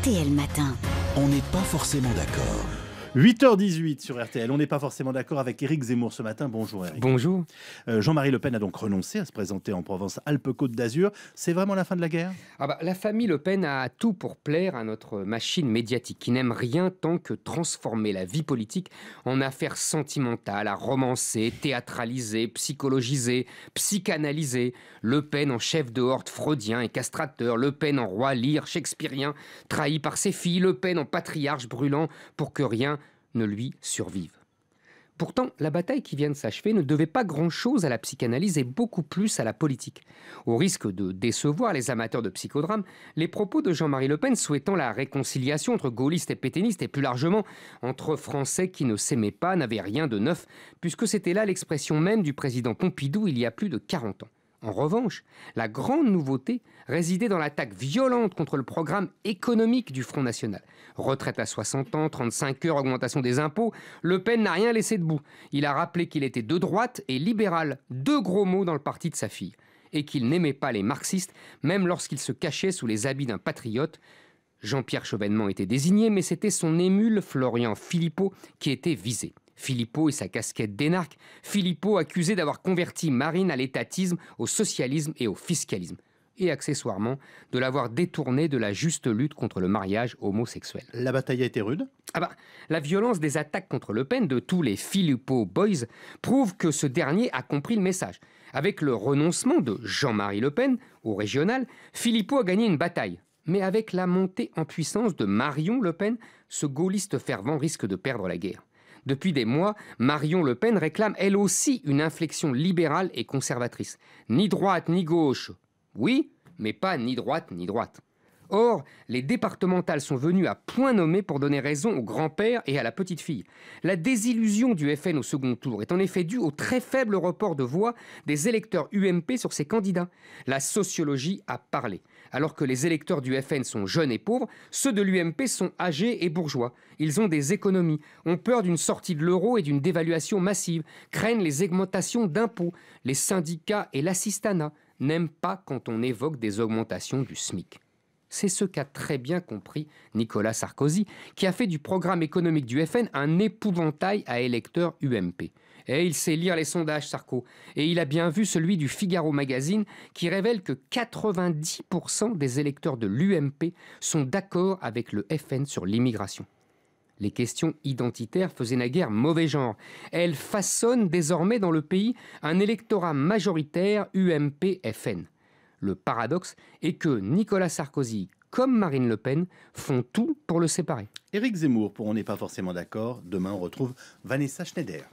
RTL Matin. On n'est pas forcément d'accord. 8h18 sur RTL. On n'est pas forcément d'accord avec Éric Zemmour ce matin. Bonjour Éric. Bonjour. Jean-Marie Le Pen a donc renoncé à se présenter en Provence-Alpes-Côte d'Azur. C'est vraiment la fin de la guerre ? La famille Le Pen a tout pour plaire à notre machine médiatique qui n'aime rien tant que transformer la vie politique en affaire sentimentale, à romancer, théâtraliser, psychologiser, psychanalyser. Le Pen en chef de horde freudien et castrateur, Le Pen en roi lyre shakespearien, trahi par ses filles, Le Pen en patriarche brûlant pour que rien ne lui survive. Pourtant, la bataille qui vient de s'achever ne devait pas grand-chose à la psychanalyse et beaucoup plus à la politique. Au risque de décevoir les amateurs de psychodrame, les propos de Jean-Marie Le Pen souhaitant la réconciliation entre gaullistes et pétainistes et plus largement entre Français qui ne s'aimaient pas n'avaient rien de neuf, puisque c'était là l'expression même du président Pompidou il y a plus de 40 ans. En revanche, la grande nouveauté résidait dans l'attaque violente contre le programme économique du Front National. Retraite à 60 ans, 35 heures, augmentation des impôts, Le Pen n'a rien laissé debout. Il a rappelé qu'il était de droite et libéral, deux gros mots dans le parti de sa fille, et qu'il n'aimait pas les marxistes, même lorsqu'il se cachait sous les habits d'un patriote. Jean-Pierre Chevènement était désigné, mais c'était son émule Florian Philippot qui était visé. Philippot et sa casquette d'énarque, Philippot accusé d'avoir converti Marine à l'étatisme, au socialisme et au fiscalisme, et accessoirement de l'avoir détourné de la juste lutte contre le mariage homosexuel. La bataille a été rude ? La violence des attaques contre Le Pen de tous les Philippot Boys prouve que ce dernier a compris le message. Avec le renoncement de Jean-Marie Le Pen au régional, Philippot a gagné une bataille. Mais avec la montée en puissance de Marion Le Pen, ce gaulliste fervent risque de perdre la guerre. Depuis des mois, Marion Le Pen réclame elle aussi une inflexion libérale et conservatrice. Ni droite ni gauche, oui, mais pas ni droite ni droite. Or, les départementales sont venues à point nommé pour donner raison au grand-père et à la petite-fille. La désillusion du FN au second tour est en effet due au très faible report de voix des électeurs UMP sur ses candidats. La sociologie a parlé. Alors que les électeurs du FN sont jeunes et pauvres, ceux de l'UMP sont âgés et bourgeois. Ils ont des économies, ont peur d'une sortie de l'euro et d'une dévaluation massive, craignent les augmentations d'impôts. Les syndicats et l'assistanat n'aiment pas quand on évoque des augmentations du SMIC. C'est ce qu'a très bien compris Nicolas Sarkozy, qui a fait du programme économique du FN un épouvantail à électeurs UMP. Et il sait lire les sondages, Sarko. Et il a bien vu celui du Figaro Magazine, qui révèle que 90% des électeurs de l'UMP sont d'accord avec le FN sur l'immigration. Les questions identitaires faisaient naguère mauvais genre. Elles façonnent désormais dans le pays un électorat majoritaire UMP-FN. Le paradoxe est que Nicolas Sarkozy, comme Marine Le Pen, font tout pour le séparer. Éric Zemmour, pour On n'est pas forcément d'accord. Demain, on retrouve Vanessa Schneider.